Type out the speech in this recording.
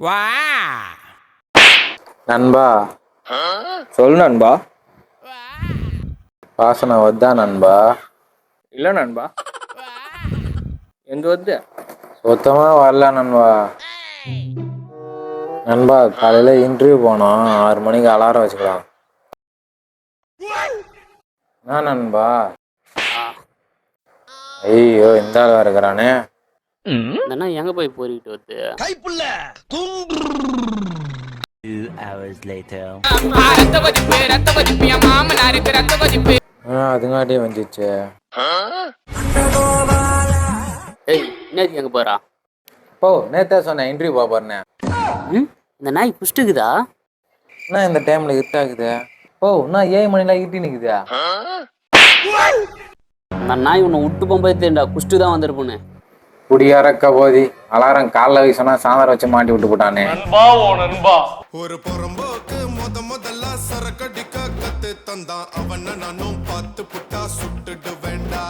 வா நண்பா சொல்லு நண்பா. வாசனை வந்தா நண்பா? இல்லை நண்பா, எங்க வந்து சுத்தமா வரல நண்பா. நண்பா காலையில இன்டர்வியூ போனோம், 6 மணிக்கு அலாரம் வச்சுக்கலாம். என்ன நண்பா? ஐயோ இந்த ஆள் இருக்கிறானே. என்ன எங்க போய் போரிட்டு வருது? கைப்புள்ள தூங்கு. 2 hours later. ரத்த கொதிப்பு என் மாமனாருக்கு ரத்த கொதிப்பு. அதுங்காட்டியும் வந்துச்சு. ஏய், இன்னைக்கு எங்க போறா? போ நேத்தே சொன்னேன் இன்டர்வியூ போறேன்னு. இந்த நாய் புஷ்டுக்குதா? என்ன இந்த டைம்ல இருட்டாக்குது? ஓ நான் 7 மணிலாம் இருட்டி நிக்குதா? அந்த நாய் உன்னை விட்டு போகும்போது தெரியும்டா, குஷ்டு தான் வந்திருப்போன்னு. குடியாரக்க போதி அலாரம் காலைல வீசினா சாயந்தரம் வச்சு மாட்டி விட்டு போட்டானே. ஒரு புறம்போக்கு முதல்ல சரக்கடிக்க கத்து தந்தான் அவன நானும் பார்த்து புட்டா சுட்டுடு வேண்டா.